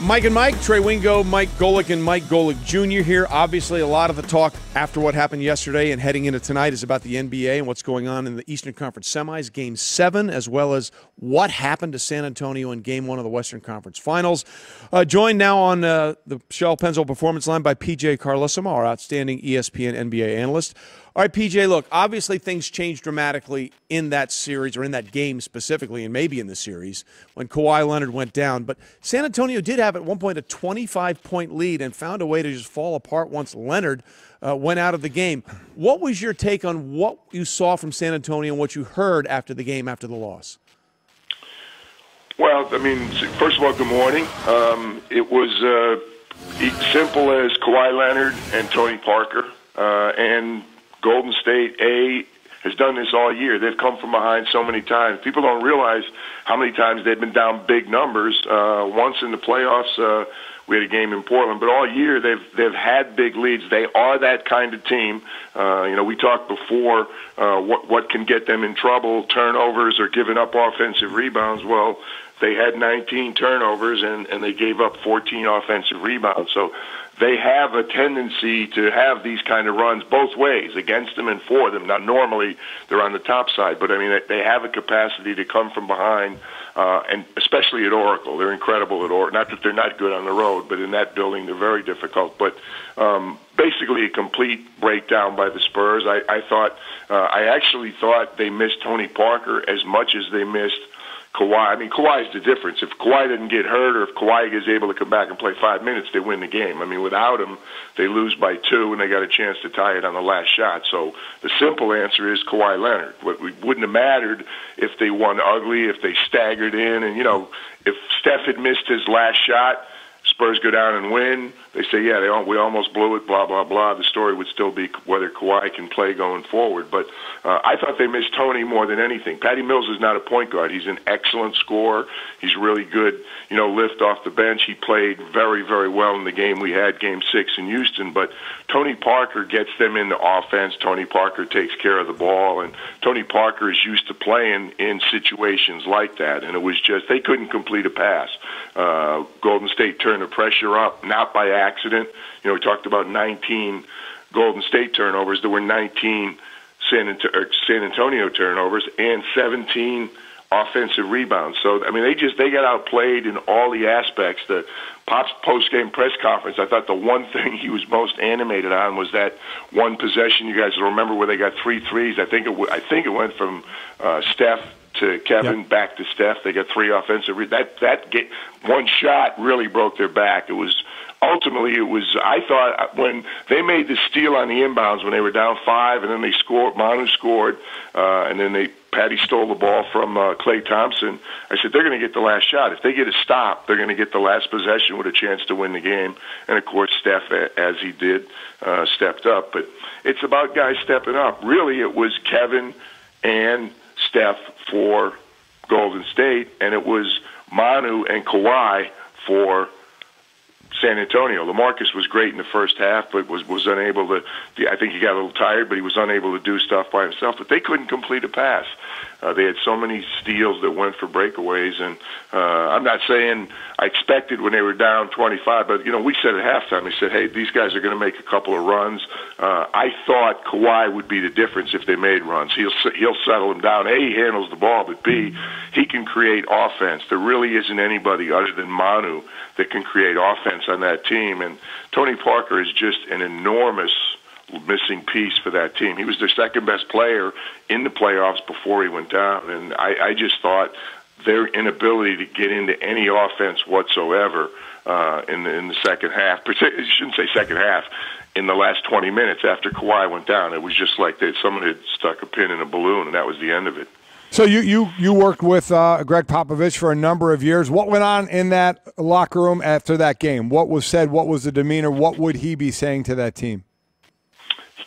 Mike and Mike, Trey Wingo, Mike Golick, and Mike Golick Jr. here. Obviously, a lot of the talk after what happened yesterday and heading into tonight is about the NBA and what's going on in the Eastern Conference semis, Game 7, as well as what happened to San Antonio in Game 1 of the Western Conference Finals. Joined now on the Shell Pennzoil Performance Line by PJ Carlesimo, our outstanding ESPN NBA analyst. All right, PJ, look, obviously things changed dramatically in that series, or in that game specifically, and maybe in the series, when Kawhi Leonard went down. But San Antonio did have at one point a 25-point lead and found a way to just fall apart once Leonard went out of the game. What was your take on what you saw from San Antonio and what you heard after the game, after the loss? Well, I mean, first of all, good morning. It was simple as Kawhi Leonard and Tony Parker, and Golden State, has done this all year. They've come from behind so many times. People don't realize how many times they've been down big numbers. Once in the playoffs, we had a game in Portland, but all year they've had big leads. They are that kind of team. We talked before what can get them in trouble, turnovers or giving up offensive rebounds. Well, they had 19 turnovers and they gave up 14 offensive rebounds. So they have a tendency to have these kind of runs both ways, against them and for them. Now, normally they're on the top side, but I mean, they have a capacity to come from behind, and especially at Oracle. They're incredible at Oracle. Not that they're not good on the road, but in that building, they're very difficult. But basically a complete breakdown by the Spurs. I actually thought they missed Tony Parker as much as they missed Kawhi. I mean, Kawhi's the difference. If Kawhi didn't get hurt, or if Kawhi is able to come back and play 5 minutes, they win the game. I mean, without him, they lose by 2, and they got a chance to tie it on the last shot. So the simple answer is Kawhi Leonard. It wouldn't have mattered if they won ugly, if they staggered in, and, if Steph had missed his last shot, Spurs go down and win. They say, we almost blew it, blah, blah, blah. The story would still be whether Kawhi can play going forward. But I thought they missed Tony more than anything. Patty Mills is not a point guard. He's an excellent scorer. He's really good, lift off the bench. He played very, very well in the game we had, Game 6 in Houston. But Tony Parker gets them into offense. Tony Parker takes care of the ball. And Tony Parker is used to playing in situations like that. And it was just, they couldn't complete a pass. Golden State turned the pressure up, not by accident. We talked about 19 Golden State turnovers. There were 19 San Antonio turnovers and 17 offensive rebounds. So, I mean, they got outplayed in all the aspects. The Pop's post-game press conference, I thought the one thing he was most animated on was that one possession. You guys remember where they got 3 threes? I think it went from Steph to Kevin, back to Steph. They got 3 offensive. That one shot really broke their back. I thought when they made the steal on the inbounds when they were down 5, and then they scored, Manu scored, and then Patty stole the ball from Klay Thompson. I said, they're going to get the last shot. If they get a stop, they're going to get the last possession with a chance to win the game. And, of course, Steph, as he did, stepped up. But it's about guys stepping up. Really, it was Kevin and Steph for Golden State, and it was Manu and Kawhi for San Antonio. LaMarcus was great in the first half, but was unable to. I think he got a little tired, but he was unable to do stuff by himself. But they couldn't complete a pass. They had so many steals that went for breakaways, and I'm not saying I expected when they were down 25, but we said at halftime, we said, hey, these guys are going to make a couple of runs. I thought Kawhi would be the difference if they made runs. He'll settle them down. A, he handles the ball, but B, he can create offense. There really isn't anybody other than Manu that can create offense on that team, and Tony Parker is just an enormous missing piece for that team. He was their second best player in the playoffs before he went down, and I just thought their inability to get into any offense whatsoever in the second half, I shouldn't say second half, in the last 20 minutes after Kawhi went down, it was just like someone had stuck a pin in a balloon, and that was the end of it. So you worked with Greg Popovich for a number of years. What went on in that locker room after that game? What was said? What was the demeanor? What would he be saying to that team?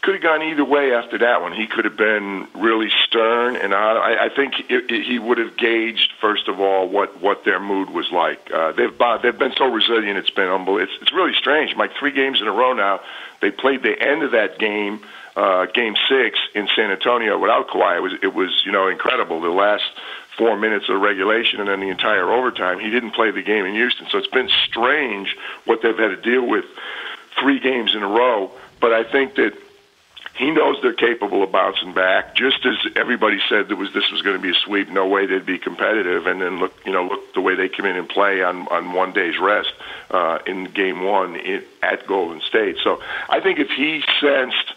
Could have gone either way after that one. He could have been really stern, and I think he would have gauged, first of all, what their mood was like. They've been so resilient. It's been unbelievable. It's really strange. Like 3 games in a row now, they played the end of that game, Game 6 in San Antonio without Kawhi. It was incredible. The last 4 minutes of regulation and then the entire overtime. He didn't play the game in Houston. So it's been strange what they've had to deal with 3 games in a row. But I think that he knows they're capable of bouncing back. Just as everybody said this was going to be a sweep, no way they'd be competitive. And then look the way they come in and play on 1 day's rest in Game 1 at Golden State. So I think if he sensed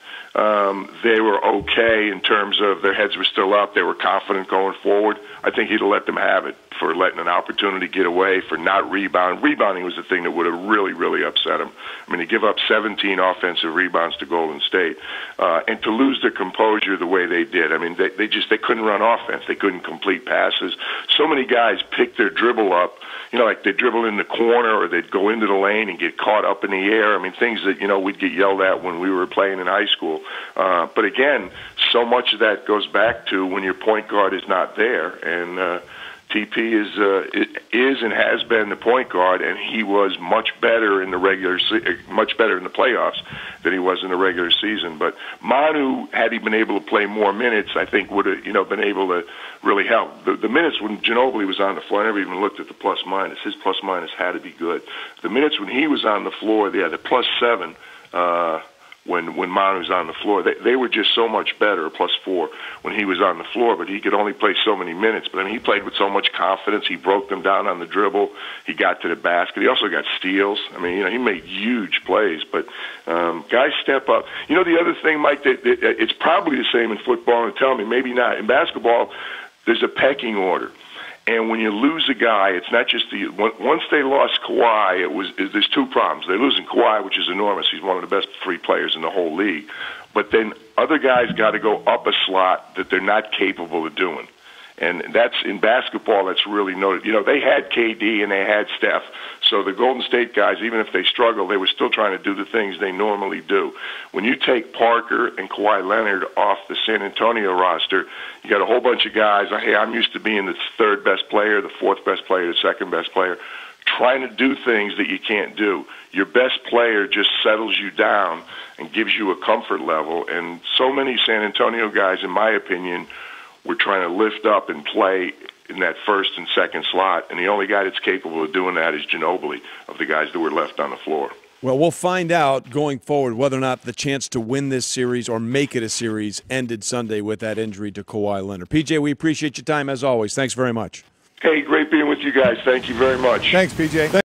they were okay in terms of their heads were still up, they were confident going forward, I think he'd have let them have it for letting an opportunity get away, for not rebounding. Rebounding was the thing that would have really, really upset him. I mean, to give up 17 offensive rebounds to Golden State and to lose their composure the way they did. I mean, they couldn't run offense. They couldn't complete passes. So many guys picked their dribble up, like they dribble in the corner or they'd go into the lane and get caught up in the air. I mean, things that, we'd get yelled at when we were playing in high school. But again, so much of that goes back to when your point guard is not there. And TP is and has been the point guard, and he was much better in the playoffs than he was in the regular season. But Manu, had he been able to play more minutes, I think would have been able to really help. The minutes when Ginobili was on the floor, I never even looked at the plus minus. His plus minus had to be good. The minutes when he was on the floor, the +7. When Manu was on the floor, they were just so much better, +4 when he was on the floor, but he could only play so many minutes. But I mean, he played with so much confidence. He broke them down on the dribble. He got to the basket. He also got steals. I mean, he made huge plays. But guys step up. The other thing, Mike, that it's probably the same in football, and tell me, maybe not. In basketball, there's a pecking order. And when you lose a guy, it's not just once they lost Kawhi, there's 2 problems. They're losing Kawhi, which is enormous. He's one of the best free players in the whole league. But then other guys got to go up a slot that they're not capable of doing. And that's in basketball, that's really noted. They had KD and they had Steph. So the Golden State guys, even if they struggled, they were still trying to do the things they normally do. When you take Parker and Kawhi Leonard off the San Antonio roster, you got a whole bunch of guys. Hey, I'm used to being the 3rd best player, the 4th best player, the 2nd best player, trying to do things that you can't do. Your best player just settles you down and gives you a comfort level. And so many San Antonio guys, in my opinion, were trying to lift up and play in that 1st and 2nd slot, and the only guy that's capable of doing that is Ginobili, of the guys that were left on the floor. Well, we'll find out going forward whether or not the chance to win this series or make it a series ended Sunday with that injury to Kawhi Leonard. PJ, we appreciate your time as always. Thanks very much. Hey, great being with you guys. Thank you very much. Thanks, PJ.